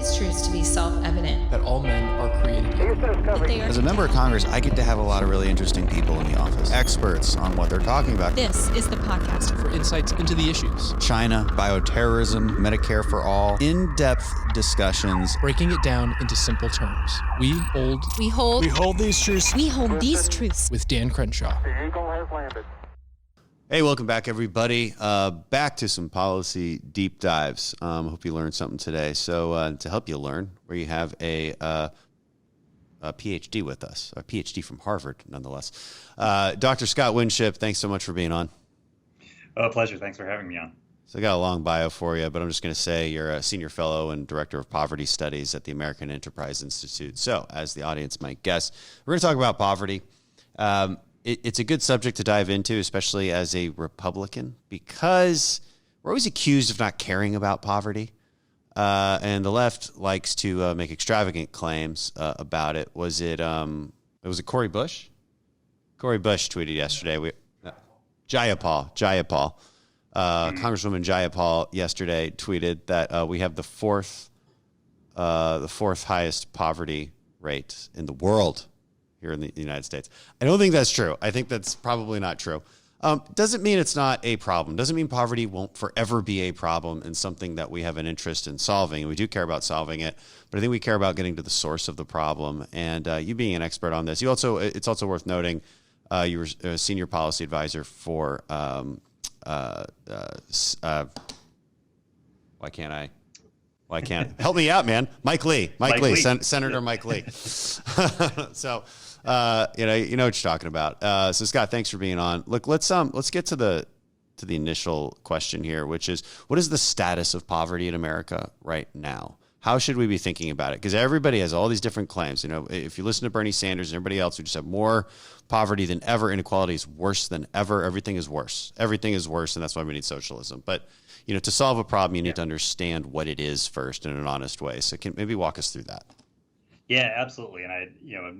these truths to be self-evident. That all men are created equal. As a member of Congress, I get to have a lot of really interesting people in the office. Experts on what they're talking about. This is the podcast for insights into the issues. China, bioterrorism, Medicare for all. In-depth discussions. Breaking it down into simple terms. We hold these truths. We hold these truths. With Dan Crenshaw. The Eagle has landed. Hey, welcome back, everybody. Back to some policy deep dives. Hope you learned something today. So to help you learn, we have a PhD with us, a PhD from Harvard, nonetheless. Dr. Scott Winship, thanks so much for being on. Oh, pleasure. Thanks for having me on. So I got a long bio for you, but I'm just going to say you're a senior fellow and director of poverty studies at the American Enterprise Institute. So as the audience might guess, we're going to talk about poverty. It's a good subject to dive into, especially as a Republican, because we're always accused of not caring about poverty. And the left likes to make extravagant claims about it. Was it Cori Bush? Cori Bush tweeted yesterday. Jayapal. Congresswoman Jayapal yesterday tweeted that we have the fourth highest poverty rate in the world here in the United States. I don't think that's true. I think that's probably not true. Doesn't mean it's not a problem. Doesn't mean poverty won't forever be a problem and something that we have an interest in solving. And we do care about solving it, but I think we care about getting to the source of the problem. And you being an expert on this, it's also worth noting you were a senior policy advisor for why can't help me out, man? Mike Lee, Senator Mike Lee. So, you know what you're talking about. So Scott, thanks for being on. Look, let's get to the initial question here, which is, what is the status of poverty in America right now? How should we be thinking about it? Because everybody has all these different claims. You know, if you listen to Bernie Sanders and everybody else, we just have more poverty than ever. Inequality is worse than ever. Everything is worse. Everything is worse, and that's why we need socialism. But you know, to solve a problem, you need to understand what it is first in an honest way. So can maybe walk us through that? Yeah, absolutely. And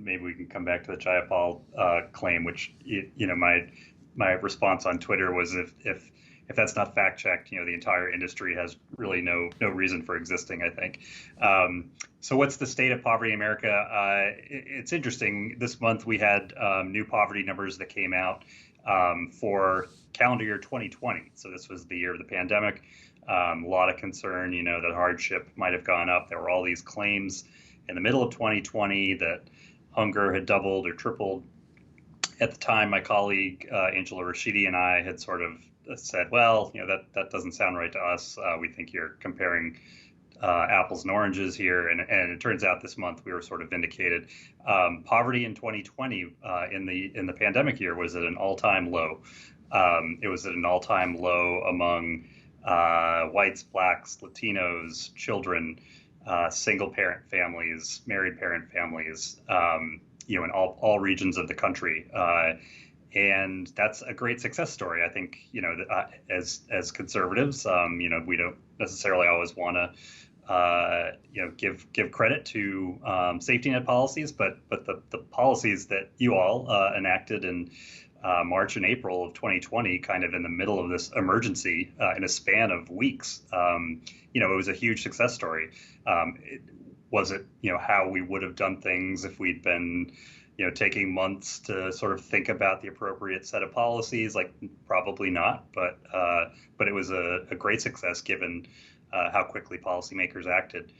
maybe we can come back to the Jayapal claim, which, my response on Twitter was if that's not fact checked, the entire industry has really no reason for existing, I think. So what's the state of poverty in America? It's interesting. This month we had new poverty numbers that came out for calendar year 2020. So this was the year of the pandemic. A lot of concern, that hardship might have gone up. There were all these claims in the middle of 2020 that hunger had doubled or tripled. At the time, my colleague Angela Rashidi and I had sort of said, well, that doesn't sound right to us. We think you're comparing apples and oranges here. And it turns out this month we were sort of vindicated. Poverty in 2020 in the pandemic year was at an all-time low. It was at an all-time low among whites, blacks, Latinos, children, single-parent families, married parent families, in all regions of the country. And that's a great success story. I think, as conservatives, we don't necessarily always want to, give credit to safety net policies, but the policies that you all enacted in March and April of 2020, kind of in the middle of this emergency in a span of weeks, it was a huge success story. Was it, how we would have done things if we'd been, taking months to sort of think about the appropriate set of policies? Like, probably not, but it was a great success given how quickly policymakers acted.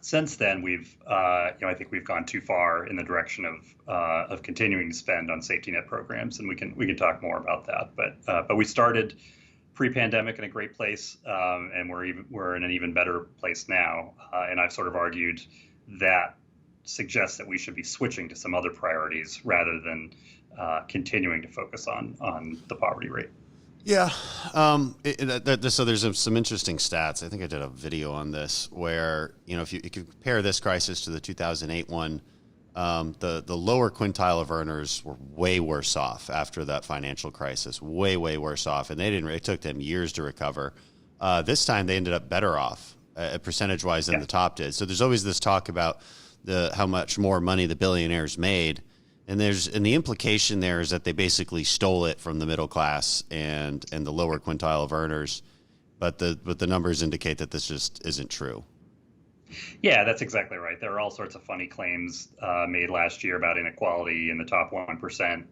Since then, I think we've gone too far in the direction of continuing to spend on safety net programs, and we can talk more about that. But we started pre-pandemic in a great place, and we're in an even better place now. And I've sort of argued that suggests that we should be switching to some other priorities rather than continuing to focus on the poverty rate. Yeah. So there's some interesting stats. I think I did a video on this where, if you compare this crisis to the 2008 one, the lower quintile of earners were way worse off after that financial crisis, way worse off. And it took them years to recover. This time they ended up better off percentage wise than the top did. So there's always this talk about how much more money the billionaires made. And the implication there is that they basically stole it from the middle class and the lower quintile of earners, but the numbers indicate that this just isn't true. Yeah, that's exactly right. There are all sorts of funny claims made last year about inequality in the top 1%.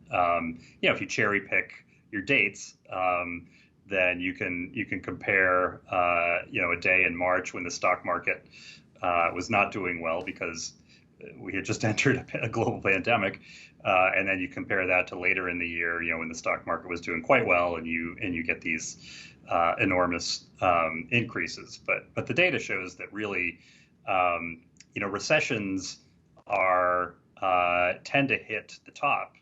If you cherry pick your dates, then you can compare, a day in March when the stock market was not doing well because we had just entered a global pandemic, and then you compare that to later in the year, when the stock market was doing quite well, and you get these enormous increases. But the data shows that really, recessions are tend to hit the top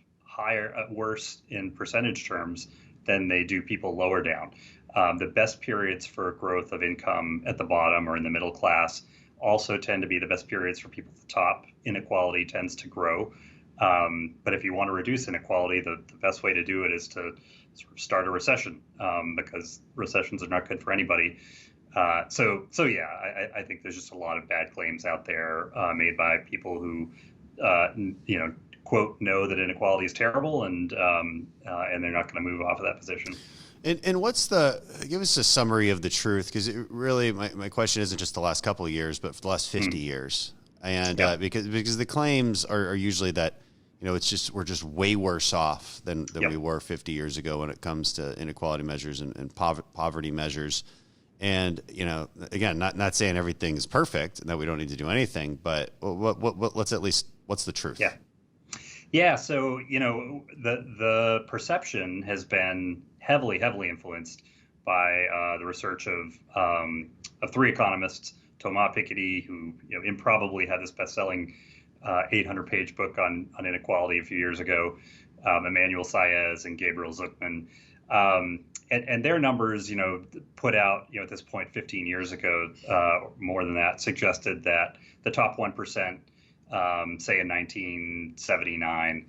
worse in percentage terms than they do people lower down. The best periods for growth of income at the bottom or in the middle class also tend to be the best periods for people at the top. Inequality tends to grow. But if you want to reduce inequality, the best way to do it is to sort of start a recession, because recessions are not good for anybody. I think there's just a lot of bad claims out there made by people who, quote, know that inequality is terrible, and they're not going to move off of that position. And give us a summary of the truth, because really my question isn't just the last couple of years, but for the last 50 years. And because the claims are usually that, we're just way worse off than we were 50 years ago when it comes to inequality measures and poverty measures. And, again, not saying everything is perfect and that we don't need to do anything, but what's the truth? Yeah. So, the perception has been heavily influenced by the research of three economists, Thomas Piketty, who improbably had this best-selling 800-page book on inequality a few years ago, Emmanuel Saez and Gabriel Zuckman. And their numbers, put out, at this point 15 years ago, more than that, suggested that the top 1%, say in 1979,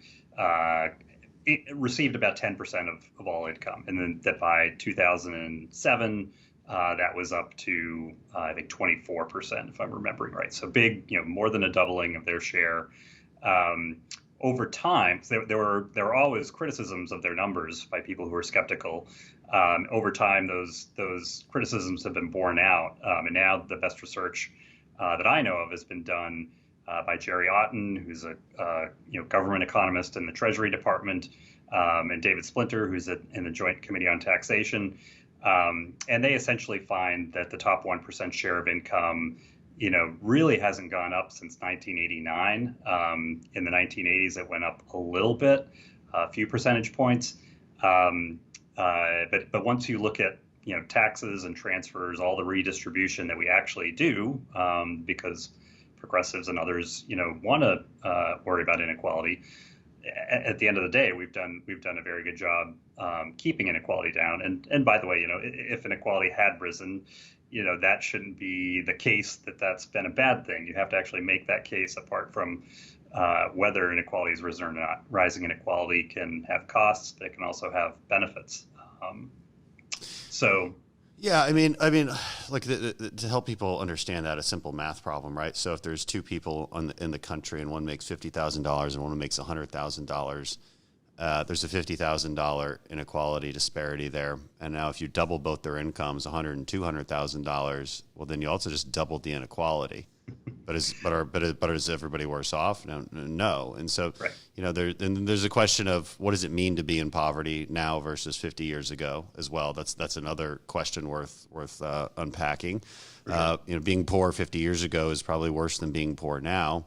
it received about 10% of all income. And then that by 2007, that was up to, I think, 24%, if I'm remembering right. So big, more than a doubling of their share. Over time, there were always criticisms of their numbers by people who were skeptical. Over time, those criticisms have been borne out, and now the best research that I know of has been done by Jerry Otten, who's a government economist in the Treasury Department, and David Splinter, who's in the Joint Committee on Taxation, and they essentially find that the top 1% share of income really hasn't gone up since 1989. In the 1980s, it went up a little bit, a few percentage points. But once you look at, taxes and transfers, all the redistribution that we actually do, because progressives and others, want to worry about inequality. At the end of the day, we've done a very good job keeping inequality down. And by the way, if inequality had risen, that shouldn't be the case that's been a bad thing. You have to actually make that case apart from whether inequality is risen or not. Rising inequality can have costs, but it can also have benefits. Yeah, I mean, like to help people understand that, a simple math problem, right? So if there's two people in the country and one makes $50,000 and one makes $100,000, there's a $50,000 inequality disparity there. And now if you double both their incomes, $100,000 and $200,000, well, then you also just doubled the inequality. But is everybody worse off? No. And so, right. There's a question of what does it mean to be in poverty now versus 50 years ago as well. That's another question worth unpacking. Sure. Being poor 50 years ago is probably worse than being poor now.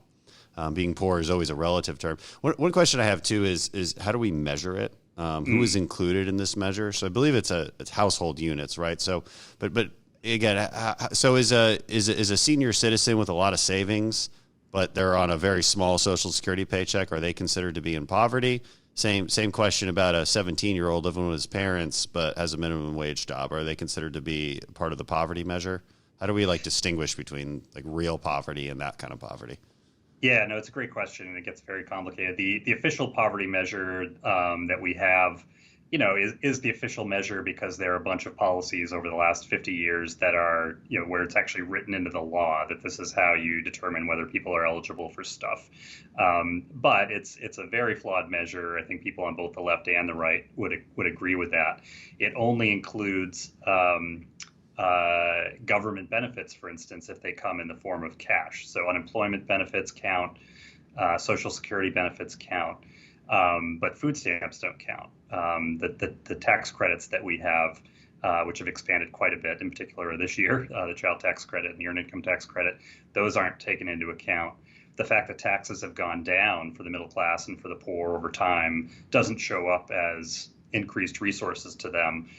Being poor is always a relative term. One question I have too is how do we measure it? Who is included in this measure? So I believe it's household units, right? So, but again, so is a senior citizen with a lot of savings, but they're on a very small Social Security paycheck, are they considered to be in poverty? Same question about a 17-year-old living with his parents, but has a minimum wage job. Are they considered to be part of the poverty measure? How do we distinguish between real poverty and that kind of poverty? Yeah, no, it's a great question, and it gets very complicated. The official poverty measure that we have, is the official measure because there are a bunch of policies over the last 50 years that are, where it's actually written into the law that this is how you determine whether people are eligible for stuff. But it's a very flawed measure. I think people on both the left and the right would agree with that. It only includes government benefits, for instance, if they come in the form of cash. So unemployment benefits count, Social Security benefits count, but food stamps don't count. The tax credits that we have, which have expanded quite a bit, in particular this year, the child tax credit and the earned income tax credit, those aren't taken into account. The fact that taxes have gone down for the middle class and for the poor over time doesn't show up as increased resources to them.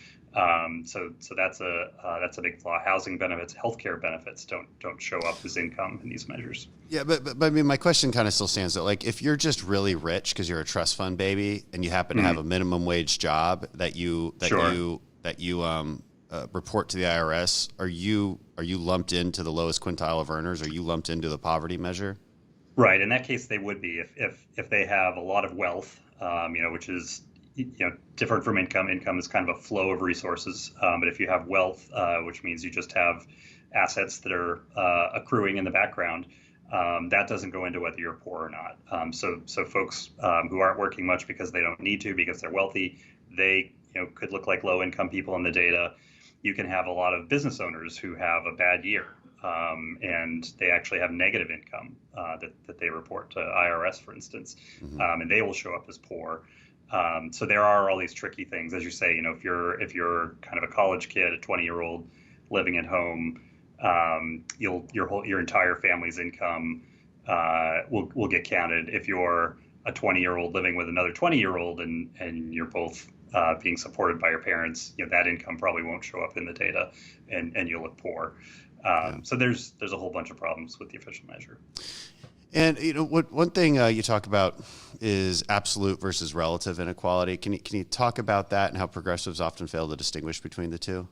So that's a big flaw. Housing benefits, healthcare benefits don't show up as income in these measures. Yeah, but I mean, my question kind of still stands that, like, if you're just really rich because you're a trust fund baby and you happen to have a minimum wage job that you report to the IRS, are you lumped into the lowest quintile of earners? Are you lumped into the poverty measure? Right. In that case, they would be if they have a lot of wealth, which is different from income. Income is kind of a flow of resources. But if you have wealth, which means you just have assets that are accruing in the background, that doesn't go into whether you're poor or not. So folks who aren't working much because they don't need to, because they're wealthy, they could look like low income people in the data. You can have a lot of business owners who have a bad year, and they actually have negative income that they report to IRS, for instance, and they will show up as poor. So there are all these tricky things, as you say. If you're kind of a college kid, a 20-year-old living at home, your entire family's income will get counted. If you're a 20-year-old living with another 20-year-old and you're both being supported by your parents, that income probably won't show up in the data, and you'll look poor. So there's a whole bunch of problems with the official measure. And one thing you talk about is absolute versus relative inequality. Can you talk about that and how progressives often fail to distinguish between the two?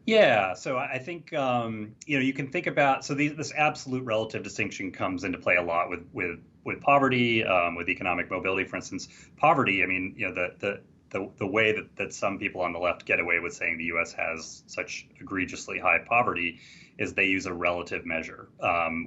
Yeah, so I think you can think about this absolute relative distinction comes into play a lot with poverty, with economic mobility, for instance. Poverty, I mean, the way that some people on the left get away with saying the U.S. has such egregiously high poverty is they use a relative measure,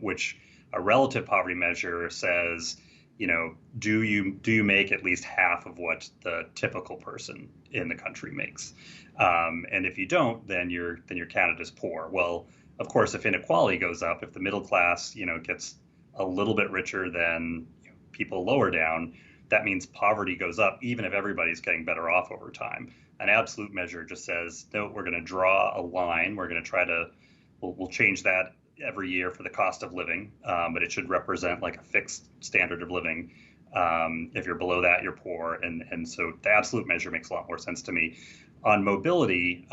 which a relative poverty measure says, do you make at least half of what the typical person in the country makes? And if you don't, then you're counted as poor. Well, of course, if inequality goes up, if the middle class, gets a little bit richer than people lower down, that means poverty goes up, even if everybody's getting better off over time. An absolute measure just says, no, we're going to draw a line. We're going to we'll change that every year for the cost of living, but it should represent like a fixed standard of living. If you're below that, you're poor, and so the absolute measure makes a lot more sense to me. On mobility,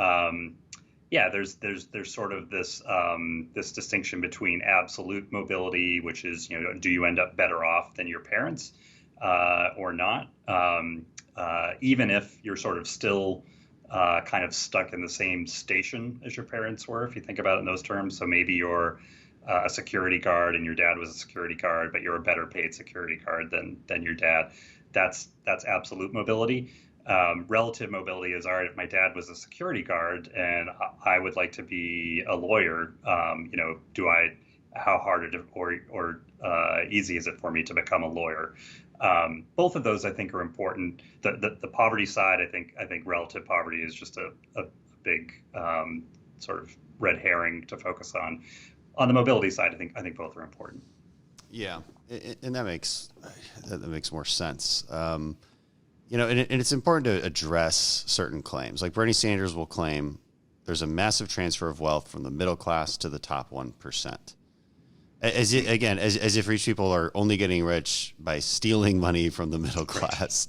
there's sort of this distinction between absolute mobility, which is do you end up better off than your parents or not, even if you're sort of still kind of stuck in the same station as your parents were, if you think about it in those terms. So maybe you're a security guard and your dad was a security guard, but you're a better paid security guard than your dad. That's absolute mobility. Relative mobility is, all right, if my dad was a security guard and I would like to be a lawyer, how hard or easy is it for me to become a lawyer? Both of those, I think, are important. The poverty side, I think relative poverty is just a big sort of red herring to focus on. On the mobility side, I think both are important. Yeah, and that makes more sense. And it's important to address certain claims. Like Bernie Sanders will claim there's a massive transfer of wealth from the middle class to the top 1%. As if rich people are only getting rich by stealing money from the middle class.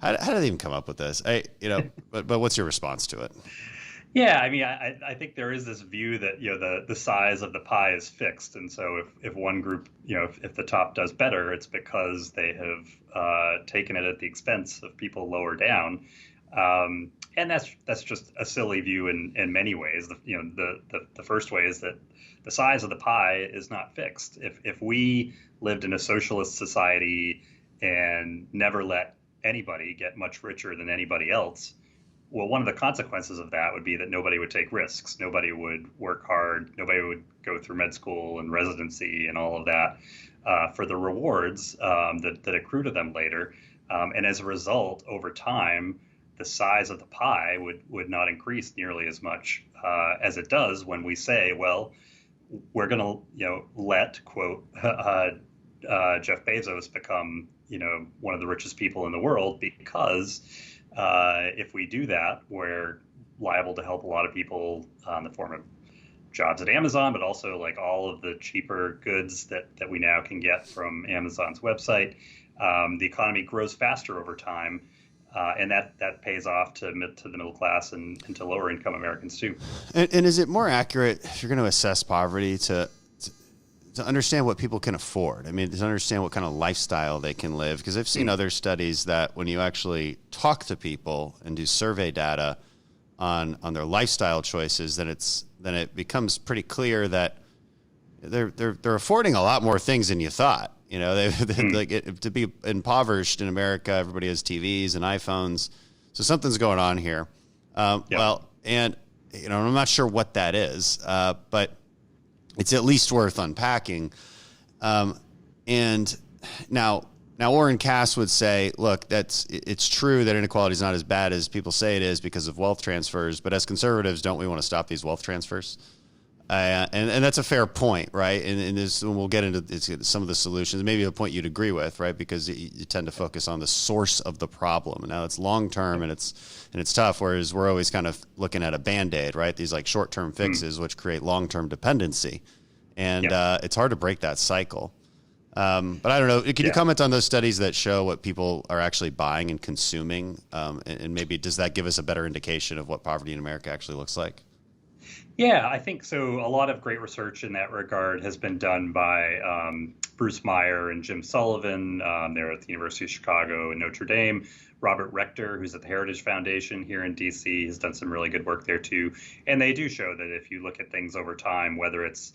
How do they even come up with this? But what's your response to it? Yeah, I mean, I think there is this view that the size of the pie is fixed, and so if one group, if the top does better, it's because they have taken it at the expense of people lower down, and that's just a silly view in many ways. The first way is that the size of the pie is not fixed. If we lived in a socialist society and never let anybody get much richer than anybody else, well, one of the consequences of that would be that nobody would take risks. Nobody would work hard. Nobody would go through med school and residency and all of that for the rewards that accrue to them later. And as a result, over time, the size of the pie would not increase nearly as much as it does when we say, well, we're going to let quote Jeff Bezos become one of the richest people in the world, because if we do that, we're liable to help a lot of people in the form of jobs at Amazon, but also like all of the cheaper goods that we now can get from Amazon's website. The economy grows faster over time, and that pays off to the middle class and to lower income Americans too. And is it more accurate, if you're going to assess poverty, to understand what people can afford? I mean, to understand what kind of lifestyle they can live? Because I've seen other studies that when you actually talk to people and do survey data on their lifestyle choices, then it becomes pretty clear that they're affording a lot more things than you thought. To be impoverished in America, everybody has TVs and iPhones, so something's going on here. Well, and I'm not sure what that is, but it's at least worth unpacking. And now Orrin Cass would say, look, it's true that inequality is not as bad as people say it is because of wealth transfers. But as conservatives, don't we want to stop these wealth transfers? And that's a fair point, right? And we'll get into some of the solutions, maybe a point you'd agree with, right? Because you tend to focus on the source of the problem. And now it's long term and it's tough, whereas we're always kind of looking at a Band-Aid, right? These like short term fixes, which create long term dependency, and it's hard to break that cycle. But I don't know. Can you comment on those studies that show what people are actually buying and consuming, and maybe does that give us a better indication of what poverty in America actually looks like? Yeah, I think so. A lot of great research in that regard has been done by Bruce Meyer and Jim Sullivan. They're at the University of Chicago and Notre Dame. Robert Rector, who's at the Heritage Foundation here in DC, has done some really good work there too. And they do show that if you look at things over time, whether it's,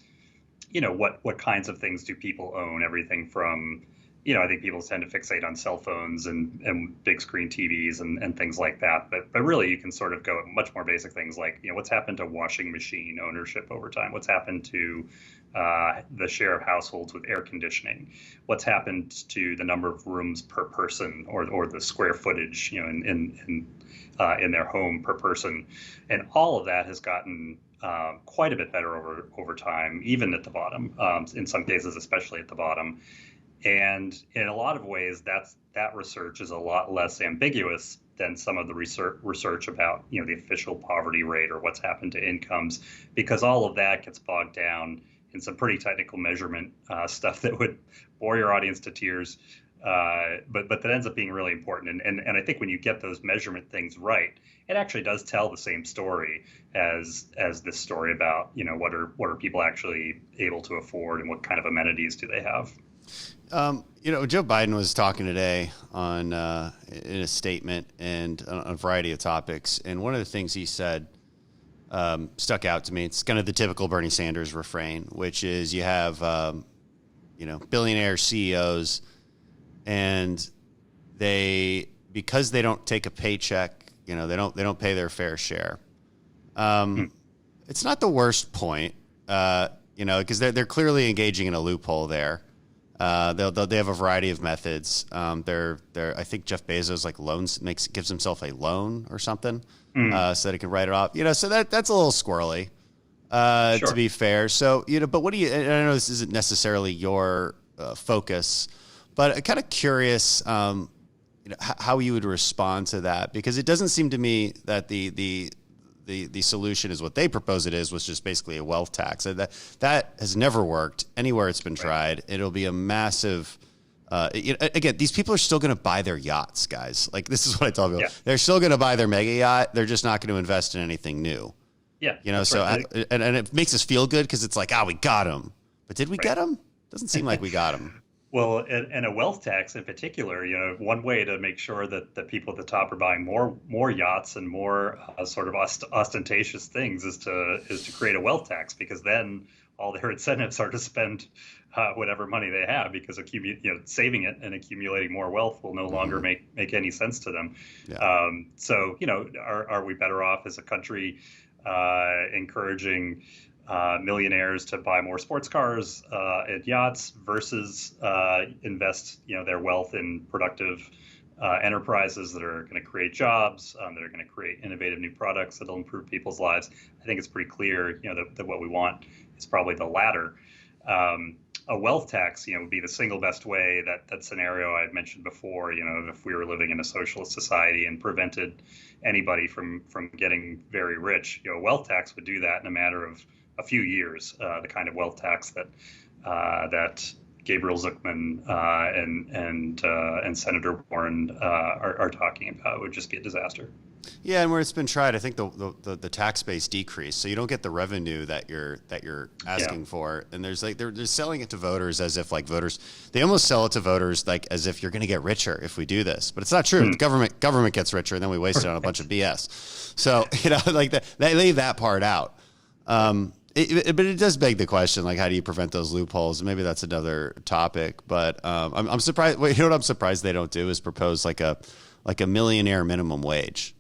what kinds of things do people own, everything from, I think people tend to fixate on cell phones and big screen TVs and things like that. But really, you can sort of go at much more basic things like, what's happened to washing machine ownership over time? What's happened to the share of households with air conditioning? What's happened to the number of rooms per person or the square footage, in their home per person? And all of that has gotten quite a bit better over time, even at the bottom, in some cases, especially at the bottom. And in a lot of ways, that research is a lot less ambiguous than some of the research about, the official poverty rate or what's happened to incomes, because all of that gets bogged down in some pretty technical measurement stuff that would bore your audience to tears. But that ends up being really important. And I think when you get those measurement things right, it actually does tell the same story as this story about, what are people actually able to afford and what kind of amenities do they have. Joe Biden was talking today in a statement and on a variety of topics. And one of the things he said stuck out to me. It's kind of the typical Bernie Sanders refrain, which is you have, billionaire CEOs, and because they don't take a paycheck, they don't pay their fair share. It's not the worst point, because they're clearly engaging in a loophole there. They have a variety of methods. I think Jeff Bezos gives himself a loan or something, so that he can write it off. So that's a little squirrely, Sure. to be fair. So but what do you? And I know this isn't necessarily your focus, but I'm kind of curious, how you would respond to that, because it doesn't seem to me that the solution is what they propose it is, was just basically a wealth tax. That has never worked anywhere it's been tried. It'll be a massive, again, these people are still going to buy their yachts, guys. Like, this is what I tell people. Yeah. They're still going to buy their mega yacht. They're just not going to invest in anything new. Yeah. So, right. and it makes us feel good because it's like, we got them. But did we get them? Doesn't seem like we got them. Well, and a wealth tax in particular, one way to make sure that the people at the top are buying more yachts and more sort of ostentatious things is to create a wealth tax, because then all their incentives are to spend whatever money they have, because saving it and accumulating more wealth will no longer make any sense to them. Yeah. So are we better off as a country encouraging millionaires to buy more sports cars and yachts versus invest their wealth in productive enterprises that are going to create jobs, that are going to create innovative new products that'll improve people's lives. I think it's pretty clear, that what we want is probably the latter. A wealth tax, would be the single best way. That scenario I had mentioned before, if we were living in a socialist society and prevented anybody from getting very rich, a wealth tax would do that in a matter of a few years. The kind of wealth tax that Gabriel Zuckman and Senator Warren are talking about. It would just be a disaster. Yeah, and where it's been tried, I think the tax base decreased, so you don't get the revenue that you're asking for. And there's they're selling it to voters as if they almost sell it to voters like as if you're going to get richer if we do this, but it's not true. The government gets richer, and then we waste it on a bunch of BS. So they leave that part out. But it does beg the question, like, how do you prevent those loopholes? Maybe that's another topic. But I'm surprised. What I'm surprised they don't do is propose like a millionaire minimum wage.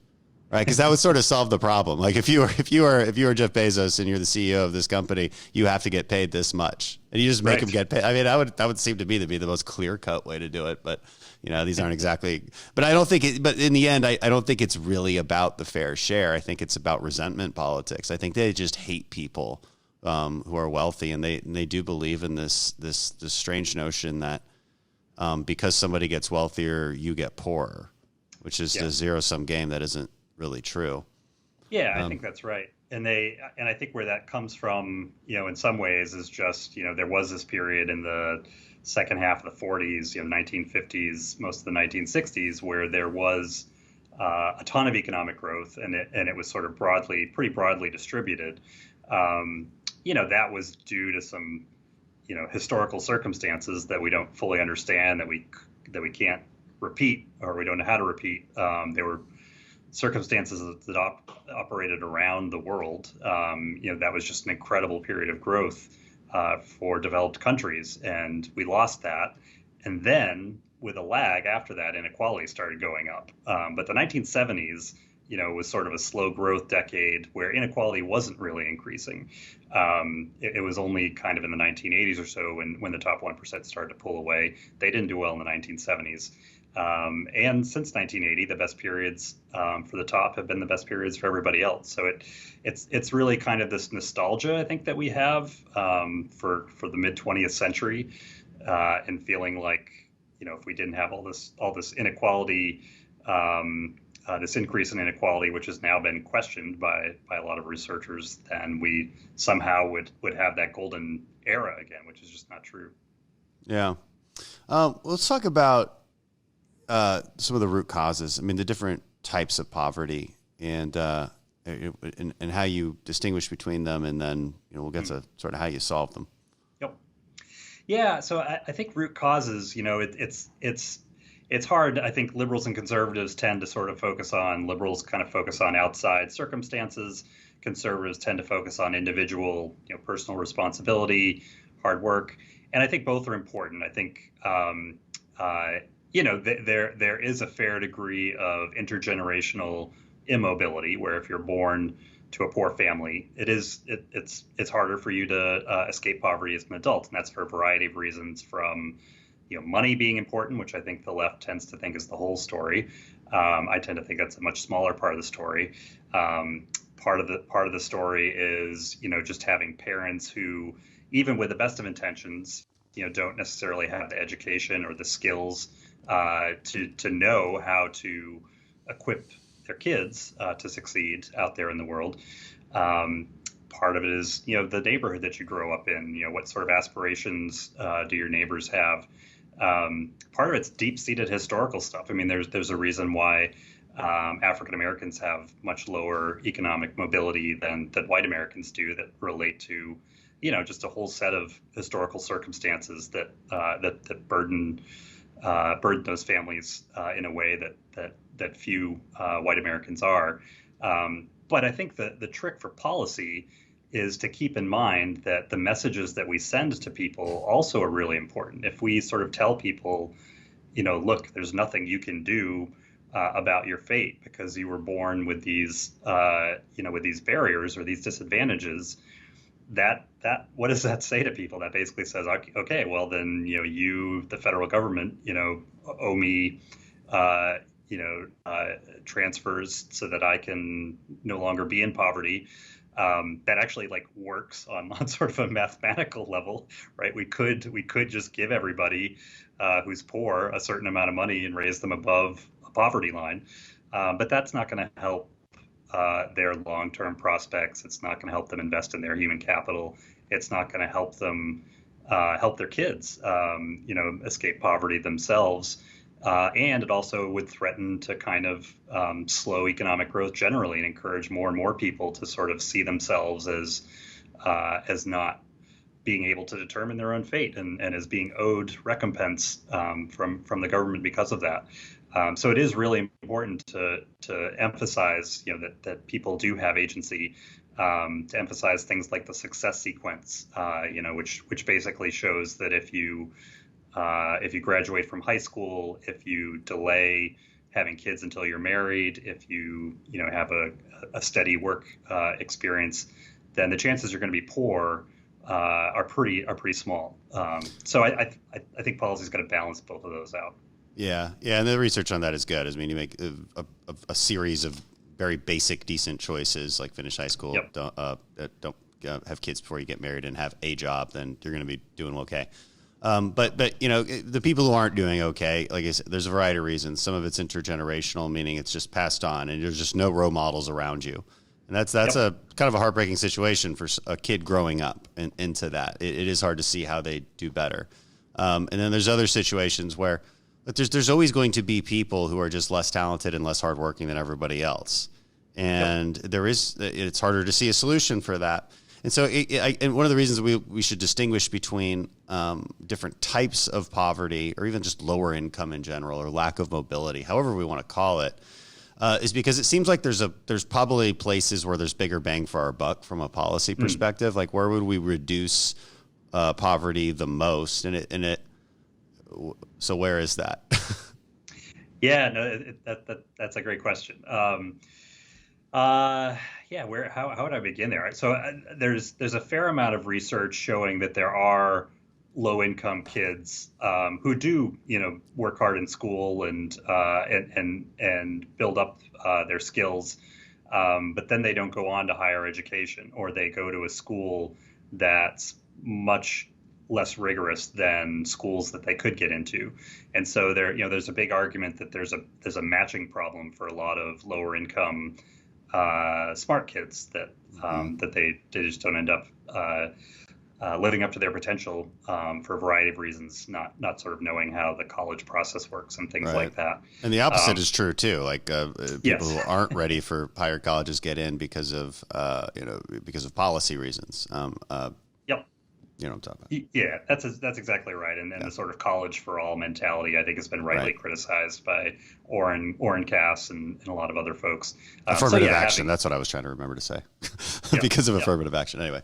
Right, because that would sort of solve the problem. Like if you were Jeff Bezos and you're the CEO of this company, you have to get paid this much, and you just make them get paid. I mean, that would seem to me to be the most clear cut way to do it. But these aren't exactly. But I don't think. But in the end, I don't think it's really about the fair share. I think it's about resentment politics. I think they just hate people who are wealthy, and they do believe in this strange notion that because somebody gets wealthier, you get poorer, which is a zero sum game that isn't really true. Yeah, I think that's right. And I think where that comes from, in some ways is just, there was this period in the second half of the 40s, 1950s, most of the 1960s, where there was a ton of economic growth, and it was sort of pretty broadly distributed. That was due to some, historical circumstances that we don't fully understand, that we can't repeat, or we don't know how to repeat. There were circumstances that operated around the world. That was just an incredible period of growth for developed countries, and we lost that. And then with a lag after that, inequality started going up. But the 1970s, was sort of a slow growth decade where inequality wasn't really increasing. It was only kind of in the 1980s or so when the top 1% started to pull away. They didn't do well in the 1970s. And since 1980, the best periods for the top have been the best periods for everybody else. So it's really kind of this nostalgia, I think, that we have for the mid 20th century, and feeling like if we didn't have all this inequality, this increase in inequality, which has now been questioned by a lot of researchers, then we somehow would have that golden era again, which is just not true. Yeah, let's talk about some of the root causes. I mean, the different types of poverty, and how you distinguish between them, and then we'll get to sort of how you solve them. Yep. Yeah. So I think root causes. It's hard. I think liberals and conservatives tend to sort of focus on. Liberals kind of focus on outside circumstances. Conservatives tend to focus on individual, personal responsibility, hard work, and I think both are important. I think. There is a fair degree of intergenerational immobility, where if you're born to a poor family, it's harder for you to escape poverty as an adult, and that's for a variety of reasons. From money being important, which I think the left tends to think is the whole story. I tend to think that's a much smaller part of the story. Part of the story is just having parents who, even with the best of intentions, don't necessarily have the education or the skills to know how to equip their kids to succeed out there in the world. Part of it is, the neighborhood that you grow up in. What sort of aspirations do your neighbors have? Part of it's deep-seated historical stuff. I mean, there's a reason why African Americans have much lower economic mobility than white Americans do, that relate to, just a whole set of historical circumstances that burden those families in a way that few white Americans are. But I think the trick for policy is to keep in mind that the messages that we send to people also are really important. If we sort of tell people, look, there's nothing you can do about your fate because you were born with these, with these barriers or these disadvantages, that what does that say to people? That basically says, okay, well then, you, the federal government, owe me transfers so that I can no longer be in poverty. That actually like works on sort of a mathematical level, right? We could just give everybody who's poor a certain amount of money and raise them above a poverty line, but that's not going to help their long-term prospects. It's not going to help them invest in their human capital. It's not going to help them help their kids, escape poverty themselves. And it also would threaten to kind of slow economic growth generally and encourage more and more people to sort of see themselves as not being able to determine their own fate and as being owed recompense from the government because of that. So it is really important to emphasize, that people do have agency, to emphasize things like the success sequence, which basically shows that if you graduate from high school, if you delay having kids until you're married, if you have a steady work experience, then the chances you're going to be poor are pretty small. So I think policy's got to balance both of those out. Yeah, and the research on that is good. I mean, you make a series of very basic, decent choices, like finish high school, Yep. don't have kids before you get married, and have a job. Then you're going to be doing okay. But the people who aren't doing okay, like I said, there's a variety of reasons. Some of it's intergenerational, meaning it's just passed on, and there's just no role models around you. And that's Yep. a kind of a heartbreaking situation for a kid growing up into that. It is hard to see how they do better. And then there's other situations where there's always going to be people who are just less talented and less hardworking than everybody else. And it's harder to see a solution for that. And so and one of the reasons we should distinguish between different types of poverty, or even just lower income in general, or lack of mobility, however we want to call it, is because it seems like there's probably places where there's bigger bang for our buck from a policy perspective. Like, where would we reduce poverty the most? So where is that? Yeah, no, that's a great question. How would I begin there? So there's a fair amount of research showing that there are low income kids who do work hard in school and build up their skills, but then they don't go on to higher education, or they go to a school that's much less rigorous than schools that they could get into. And so there's a big argument that there's a matching problem for a lot of lower income smart kids that they just don't end up living up to their potential for a variety of reasons, not sort of knowing how the college process works and things like that. And the opposite is true too. Like people who aren't ready for higher colleges get in because of policy reasons. Yep. You know what I'm talking about. Yeah, that's exactly right. And the sort of college for all mentality, I think, has been rightly criticized by Orrin Cass and a lot of other folks. Affirmative action. That's what I was trying to remember to say. Because of affirmative action. Anyway.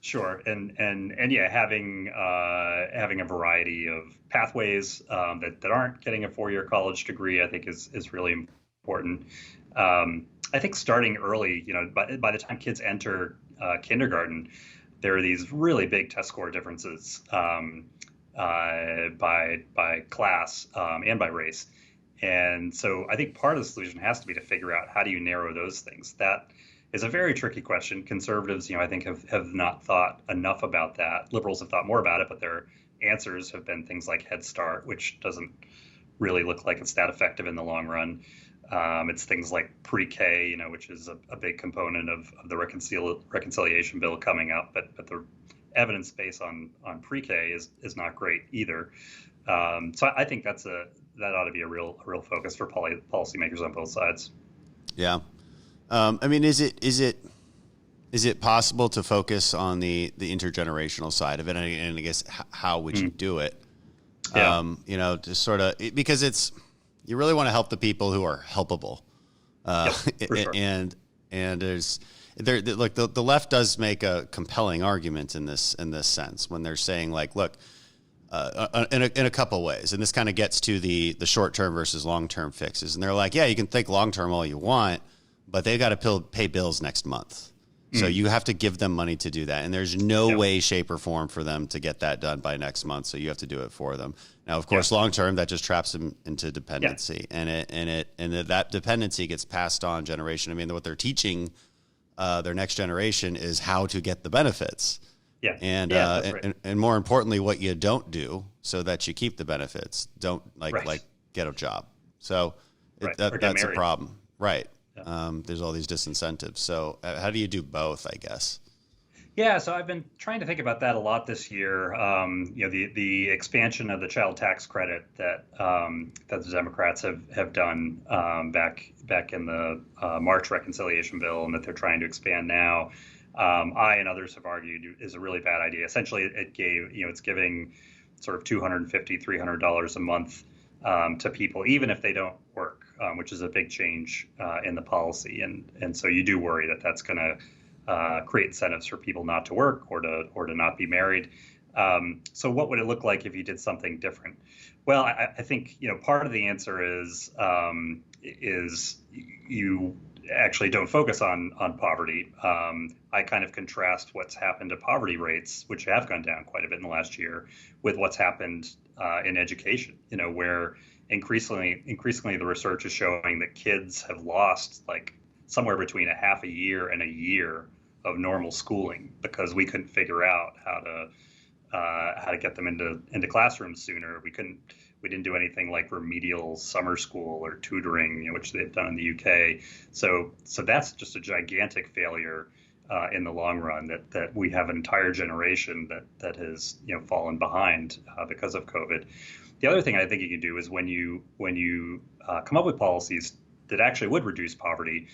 Sure, and having a variety of pathways that aren't getting a 4-year college degree, I think is really important. I think starting early, by the time kids enter kindergarten, there are these really big test score differences by class and by race. And so I think part of the solution has to be to figure out how do you narrow those things. That is a very tricky question. Conservatives, I think have not thought enough about that. Liberals have thought more about it, but their answers have been things like Head Start, which doesn't really look like it's that effective in the long run. It's things like pre-K, which is a big component of the reconciliation bill coming up, but the evidence base on pre-K is not great either. So I think that ought to be a real focus for policymakers on both sides. Yeah. I mean, is it possible to focus on the intergenerational side of it? And I guess how would you do it? Yeah. To sort of, because you really want to help the people who are helpable. For sure. And the left does make a compelling argument in this sense when they're saying, like, look, in a couple ways, and this kind of gets to the short-term versus long-term fixes. And they're like, yeah, you can think long-term all you want, but they got to pay bills next month. So you have to give them money to do that. And there's no way, shape, or form for them to get that done by next month. So you have to do it for them. Now, of course, long term, that just traps them into dependency. And that dependency gets passed on generation. I mean, what they're teaching their next generation is how to get the benefits. Yeah. And, that's right. and more importantly, what you don't do so that you keep the benefits. Don't like get a job. So that's a problem. Right. There's all these disincentives. So how do you do both, I guess? Yeah, so I've been trying to think about that a lot this year. The expansion of the child tax credit that the Democrats have done back in the March reconciliation bill, and that they're trying to expand now. I and others have argued is a really bad idea. Essentially, it's giving sort of $250, $300 a month to people, even if they don't work, which is a big change in the policy. And so you do worry that that's going to create incentives for people not to work or to not be married. So what would it look like if you did something different? Well, I think part of the answer is you actually don't focus on poverty. I kind of contrast what's happened to poverty rates, which have gone down quite a bit in the last year, with what's happened in education. Where increasingly the research is showing that kids have lost like somewhere between a half a year and a year of normal schooling because we couldn't figure out how to get them into classrooms sooner. We didn't do anything like remedial summer school or tutoring, which they've done in the UK. So that's just a gigantic failure in the long run. That we have an entire generation that has fallen behind because of COVID. The other thing I think you can do is when you come up with policies that actually would reduce poverty,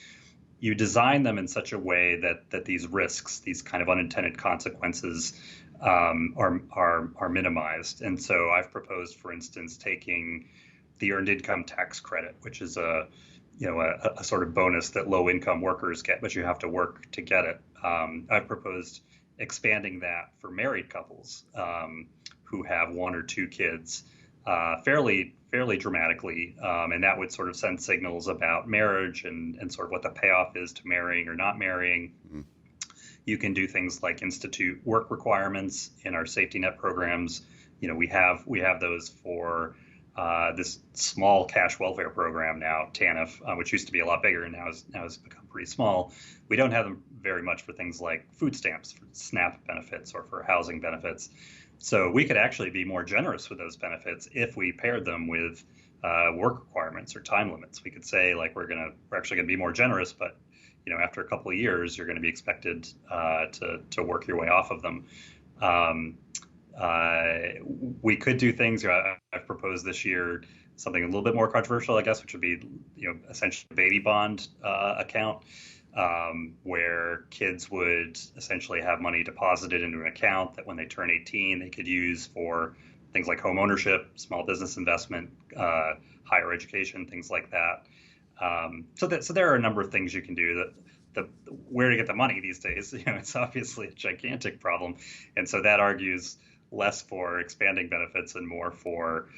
you design them in such a way that these risks, these kind of unintended consequences, are minimized. And so I've proposed, for instance, taking the earned income tax credit, which is a sort of bonus that low income workers get, but you have to work to get it. I've proposed expanding that for married couples who have one or two kids fairly dramatically, and that would sort of send signals about marriage and sort of what the payoff is to marrying or not marrying. Mm-hmm. You can do things like institute work requirements in our safety net programs. We have those for this small cash welfare program now, TANF, which used to be a lot bigger and now has become pretty small. We don't have them very much for things like food stamps, for SNAP benefits, or for housing benefits. So we could actually be more generous with those benefits if we paired them with work requirements or time limits. We could say like we're actually going to be more generous, but after a couple of years, you're going to be expected to work your way off of them. We could do things. I've proposed this year something a little bit more controversial, I guess, which would be essentially a baby bond account, where kids would essentially have money deposited into an account that when they turn 18, they could use for things like home ownership, small business investment, higher education, things like that. So there are a number of things you can do. Where to get the money these days, it's obviously a gigantic problem, and so that argues less for expanding benefits and more for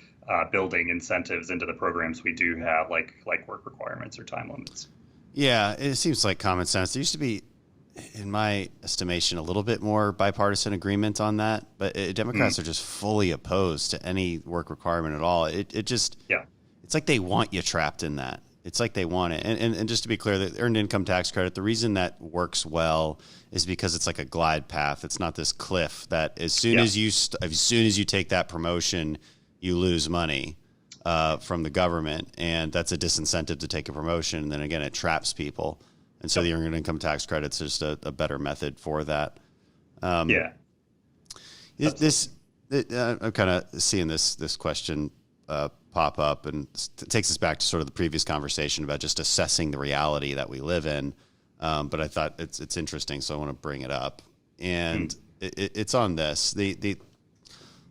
building incentives into the programs we do have, like work requirements or time limits. Yeah, it seems like common sense. There used to be, in my estimation, a little bit more bipartisan agreement on that, but Democrats are just fully opposed to any work requirement at all. It's like they want you trapped in that. It's like they want it. And just to be clear, the earned income tax credit, the reason that works well is because it's like a glide path. It's not this cliff that as soon as you take that promotion, you lose money from the government. And that's a disincentive to take a promotion. And then again, it traps people. And so the earned income tax credit's just a better method for that. I'm kind of seeing this question pop up, and it takes us back to sort of the previous conversation about just assessing the reality that we live in. But I thought it's interesting, so I want to bring it up. And it's on this, the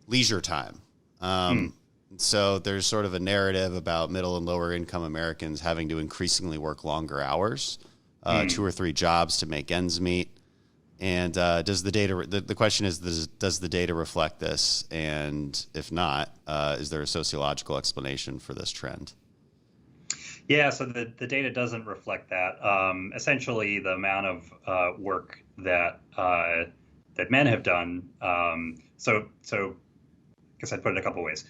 leisure time. So there's sort of a narrative about middle and lower income Americans having to increasingly work longer hours, 2 or 3 jobs to make ends meet. And does the data? The question is, does the data reflect this? And if not, is there a sociological explanation for this trend? Yeah, so the data doesn't reflect that. Essentially, the amount of work that that men have done. So I guess I'd put it a couple ways.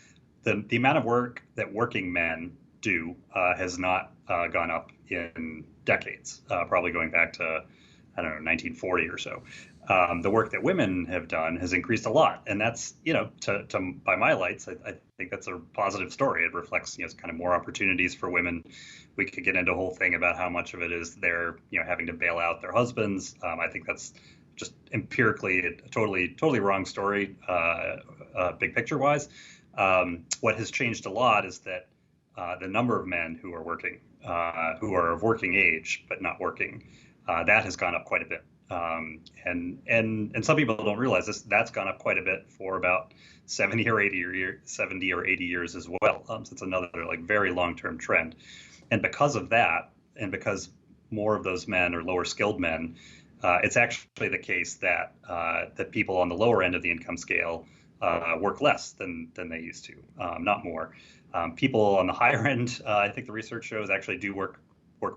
The amount of work that working men do has not gone up in decades, probably going back to, I don't know, 1940 or so. The work that women have done has increased a lot, and that's, by my lights, I think that's a positive story. It reflects, kind of more opportunities for women. We could get into a whole thing about how much of it is they're, having to bail out their husbands. I think that's just empirically a totally wrong story, big picture wise. What has changed a lot is that the number of men who are working, who are of working age but not working, that has gone up quite a bit. And some people don't realize this. That's gone up quite a bit for about 70 or 80 years as well. So it's another very long-term trend. And because of that, and because more of those men are lower skilled men, it's actually the case that that people on the lower end of the income scale work less than they used to, not more. People on the higher end, I think the research shows, actually do work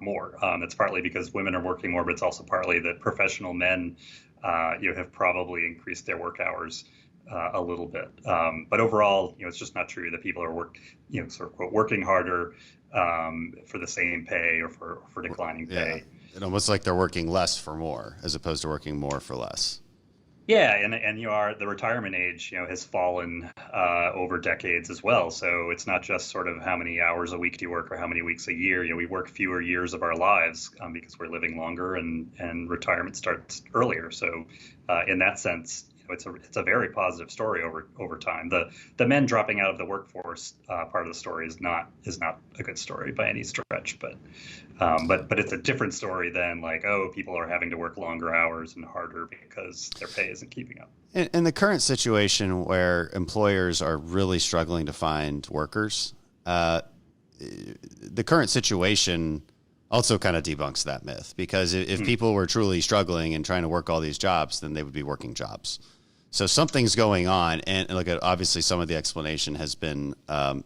more. It's partly because women are working more, but it's also partly that professional men, have probably increased their work hours a little bit. But overall, it's just not true that people are working harder for the same pay or for declining pay. It's almost like they're working less for more as opposed to working more for less. Yeah, and the retirement age, has fallen over decades as well. So it's not just sort of how many hours a week do you work or how many weeks a year. We work fewer years of our lives because we're living longer, and retirement starts earlier. So in that sense, it's a very positive story over time. The men dropping out of the workforce part of the story is not a good story by any stretch, but it's a different story than people are having to work longer hours and harder because their pay isn't keeping up. In the current situation where employers are really struggling to find workers, the current situation also kind of debunks that myth, because if people were truly struggling and trying to work all these jobs, then they would be working jobs. So something's going on, and look, obviously some of the explanation has been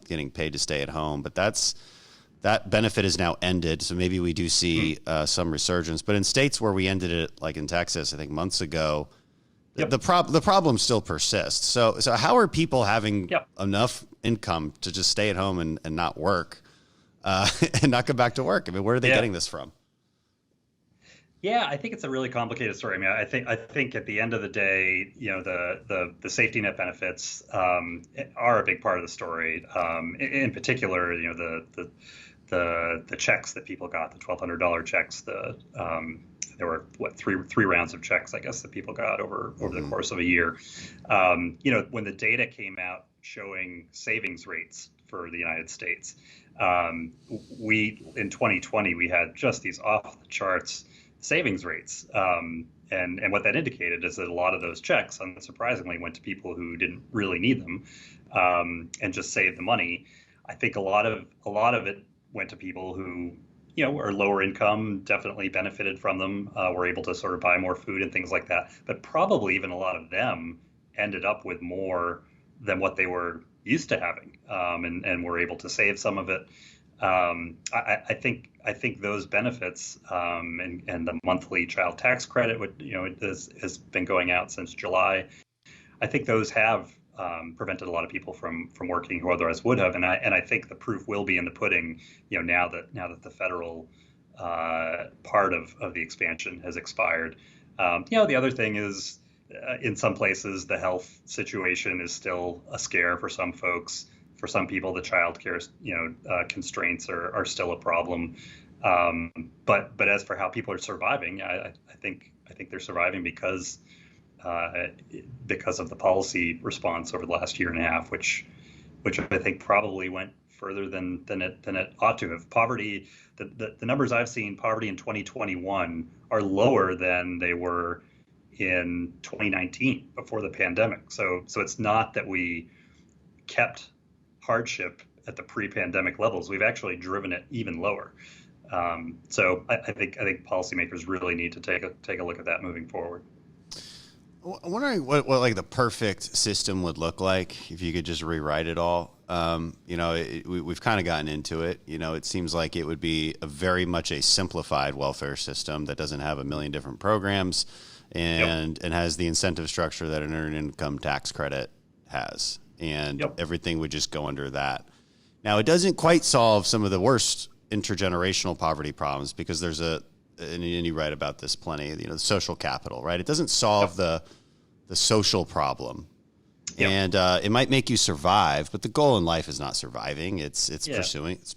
getting paid to stay at home, but that benefit is now ended. So maybe we do see some resurgence. But in states where we ended it, like in Texas, I think months ago, the problem still persists. So how are people having enough income to just stay at home and not work and not go back to work? I mean, where are they getting this from? Yeah, I think it's a really complicated story. I mean, I think at the end of the day, the safety net benefits are a big part of the story. In particular, the checks that people got, the $1,200 checks. There were three rounds of checks, I guess, that people got over the course of a year. When the data came out showing savings rates for the United States, in 2020 we had just these off the charts savings rates. And what that indicated is that a lot of those checks, unsurprisingly, went to people who didn't really need them, and just saved the money. I think a lot of it went to people who, are lower income, definitely benefited from them, were able to sort of buy more food and things like that. But probably even a lot of them ended up with more than what they were used to having, and were able to save some of it. I think those benefits, and the monthly child tax credit, has been going out since July. I think those have prevented a lot of people from working who otherwise would have, and I think the proof will be in the pudding. Now that the federal part of the expansion has expired. The other thing is, in some places, the health situation is still a scare for some folks. For some people, the childcare, constraints are still a problem. But as for how people are surviving, I think they're surviving because of the policy response over the last year and a half, which I think probably went further than it ought to have. Poverty, the numbers I've seen, poverty in 2021 are lower than they were in 2019 before the pandemic. So it's not that we kept hardship at the pre-pandemic levels. We've actually driven it even lower. So I think policymakers really need to take a look at that moving forward. I'm wondering what like the perfect system would look like if you could just rewrite it all. We've kind of gotten into it. It seems like it would be very much a simplified welfare system that doesn't have a million different programs and has the incentive structure that an earned income tax credit has. And everything would just go under that. Now, it doesn't quite solve some of the worst intergenerational poverty problems because there's and you write about this plenty, the social capital, right? It doesn't solve the social problem. And it might make you survive, but the goal in life is not surviving. It's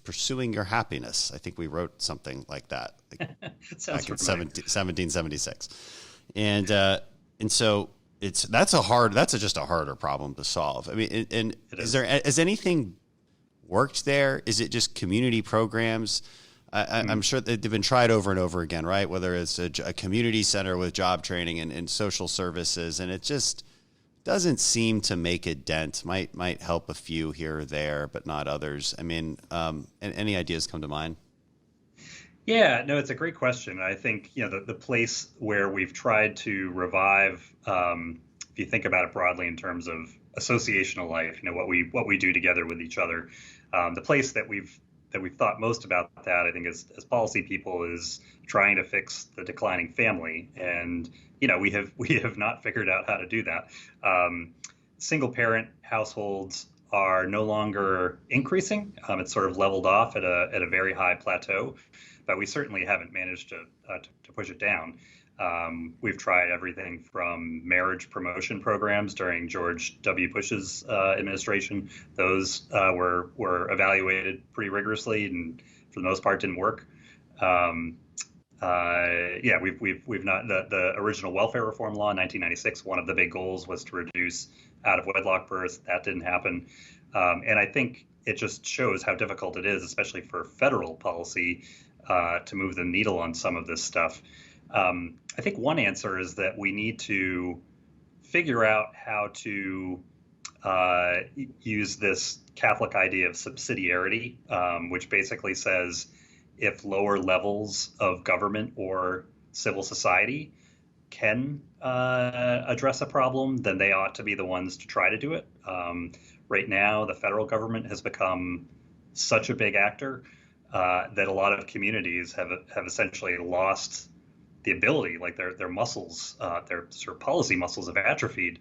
pursuing your happiness. I think we wrote something like that back in 1776. And so that's just a harder problem to solve. I mean, and has anything worked there? Is it just community programs? I'm sure that they've been tried over and over again, right? Whether it's a community center with job training and social services, and it just doesn't seem to make a dent. Might help a few here or there, but not others. I mean, any ideas come to mind? Yeah, no, it's a great question. I think, the place where we've tried to revive, if you think about it broadly in terms of associational life, what we do together with each other, the place that we've thought most about that, I think, as policy people, is trying to fix the declining family. And, we have not figured out how to do that. Single parent households are no longer increasing. It's sort of leveled off at a very high plateau, but we certainly haven't managed to push it down. We've tried everything from marriage promotion programs during George W. Bush's administration. Those were evaluated pretty rigorously and for the most part didn't work. We've not the original welfare reform law in 1996. One of the big goals was to reduce out of wedlock births. That didn't happen, and I think it just shows how difficult it is, especially for federal policy, to move the needle on some of this stuff. I think one answer is that we need to figure out how to use this Catholic idea of subsidiarity, which basically says if lower levels of government or civil society can address a problem, then they ought to be the ones to try to do it. Right now, the federal government has become such a big actor that a lot of communities have essentially lost the ability, like their muscles, their sort of policy muscles have atrophied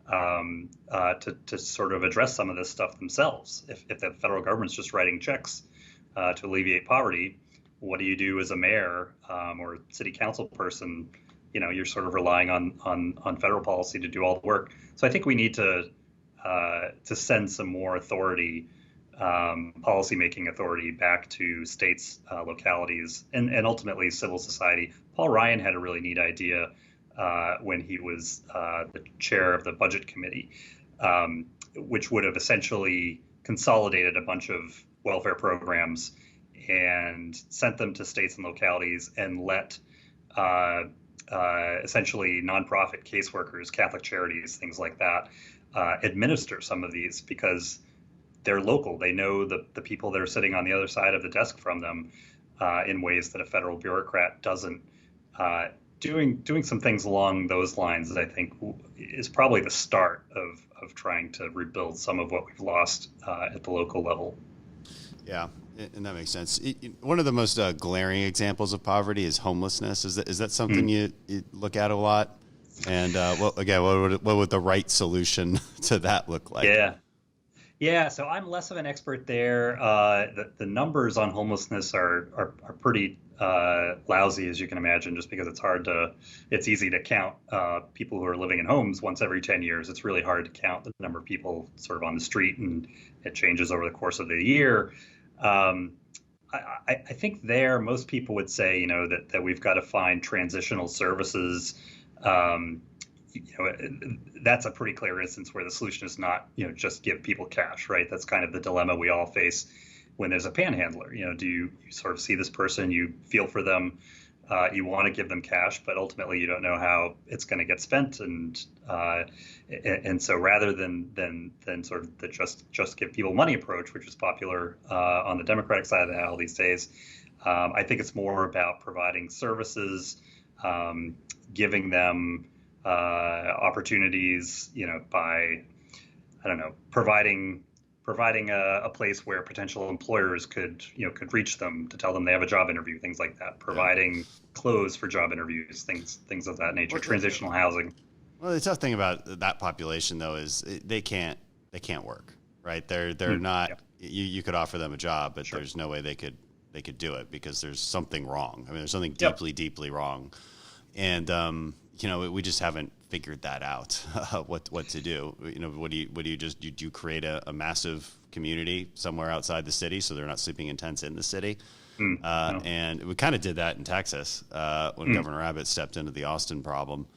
to sort of address some of this stuff themselves. If the federal government's just writing checks to alleviate poverty, what do you do as a mayor or city council person? You're sort of relying on federal policy to do all the work. So I think we need to send some more authority, policymaking authority, back to states, localities, and ultimately civil society. Paul Ryan had a really neat idea when he was the chair of the budget committee, which would have essentially consolidated a bunch of welfare programs and sent them to states and localities and let essentially nonprofit caseworkers, Catholic charities, things like that, administer some of these because they're local. They know the people that are sitting on the other side of the desk from them in ways that a federal bureaucrat doesn't. Doing some things along those lines, I think, is probably the start of trying to rebuild some of what we've lost at the local level. Yeah, and that makes sense. One of the most glaring examples of poverty is homelessness. Is that something you look at a lot? And what would the right solution to that look like? Yeah. So I'm less of an expert there. The numbers on homelessness are pretty lousy, as you can imagine, just because it's easy to count people who are living in homes once every 10 years. It's really hard to count the number of people sort of on the street, and it changes over the course of the year. I think most people would say, that we've got to find transitional services. That's a pretty clear instance where the solution is not, just give people cash, right? That's kind of the dilemma we all face when there's a panhandler. Do you sort of see this person, you feel for them, you want to give them cash, but ultimately you don't know how it's going to get spent, and so rather than sort of the just give people money approach, which is popular on the Democratic side of the aisle these days, I think it's more about providing services, giving them opportunities, by, providing providing a place where potential employers could reach them to tell them they have a job interview, things like that. Providing clothes for job interviews, things of that nature. Transitional housing. Well, the tough thing about that population, though, is they can't work, right? They're not. Yeah. You could offer them a job, but there's no way they could do it because there's something wrong. I mean, there's something deeply wrong, and we just haven't figured that out. What to do? What do you do? You create a massive community somewhere outside the city so they're not sleeping in tents in the city? And we kind of did that in Texas when Governor Abbott stepped into the Austin problem.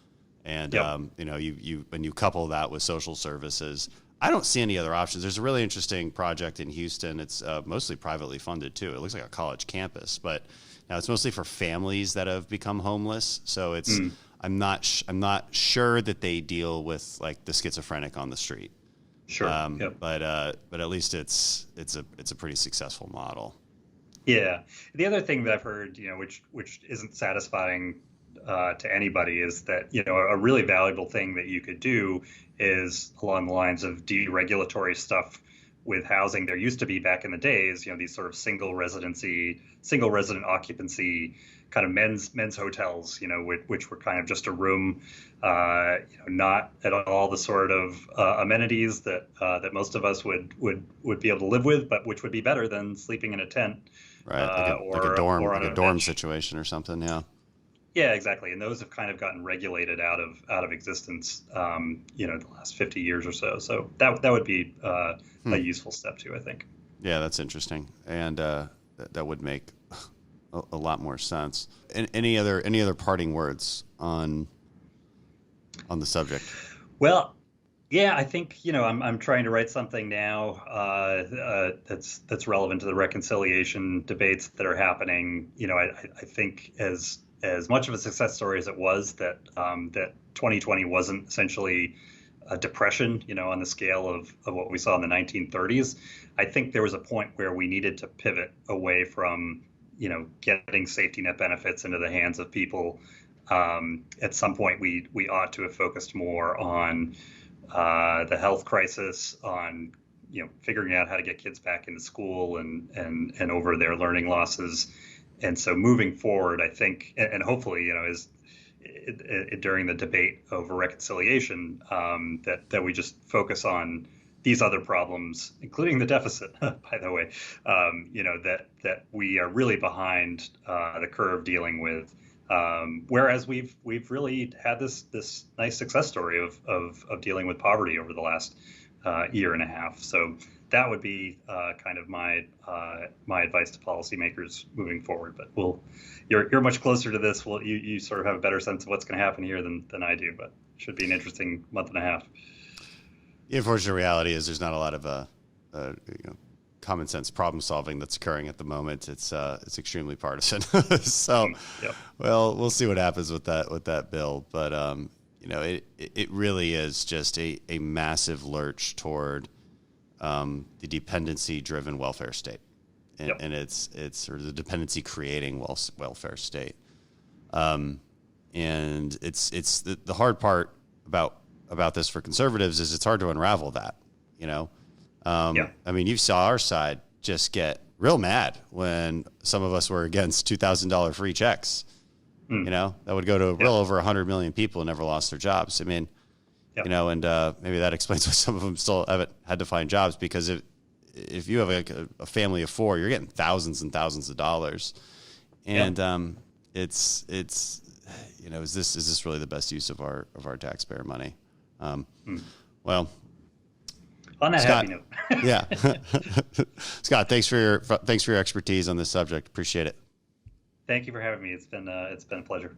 And, you couple that with social services, I don't see any other options. There's a really interesting project in Houston. It's mostly privately funded, too. It looks like a college campus, but now it's mostly for families that have become homeless. So it's I'm not sure that they deal with like the schizophrenic on the street. Sure. But at least it's a pretty successful model. Yeah. The other thing that I've heard, which isn't satisfying to anybody, is that a really valuable thing that you could do is along the lines of deregulatory stuff with housing. There used to be back in the days, these sort of single resident occupancy kind of men's hotels, which were kind of just a room, not at all the sort of amenities that most of us would be able to live with, but which would be better than sleeping in a tent, right? Like a dorm situation or something. Yeah. Yeah, exactly. And those have kind of gotten regulated out of existence, the last 50 years or so. So that would be a useful step too, I think. Yeah, that's interesting, and that would make a lot more sense. And any other parting words on the subject? Well, yeah, I think I'm trying to write something now that's relevant to the reconciliation debates that are happening. I think as much of a success story as it was, that 2020 wasn't essentially a depression, on the scale of what we saw in the 1930s. I think there was a point where we needed to pivot away from, getting safety net benefits into the hands of people. At some point, we ought to have focused more on the health crisis, on figuring out how to get kids back into school and over their learning losses. And so moving forward, I think, and hopefully, during the debate over reconciliation, that we just focus on these other problems, including the deficit, by the way, that we are really behind the curve dealing with. Whereas we've really had this nice success story of dealing with poverty over the last year and a half. So that would be kind of my advice to policymakers moving forward. But you're much closer to this. You sort of have a better sense of what's going to happen here than I do. But it should be an interesting month and a half. The unfortunate reality is there's not a lot of common sense problem solving that's occurring at the moment. It's extremely partisan. So, well, we'll see what happens with that bill. But it really is just a massive lurch toward the dependency-driven welfare state, and it's sort of the dependency-creating welfare state. And it's the hard part about this for conservatives is it's hard to unravel that. I mean, you saw our side just get real mad when some of us were against $2,000 free checks. That would go to well over 100 million people who never lost their jobs. I mean. And maybe that explains why some of them still haven't had to find jobs, because if you have a family of four, you're getting thousands and thousands of dollars, and is this really the best use of our taxpayer money? Well, on that Scott, happy note, yeah, Scott, thanks for your expertise on this subject. Appreciate it. Thank you for having me. It's been a pleasure.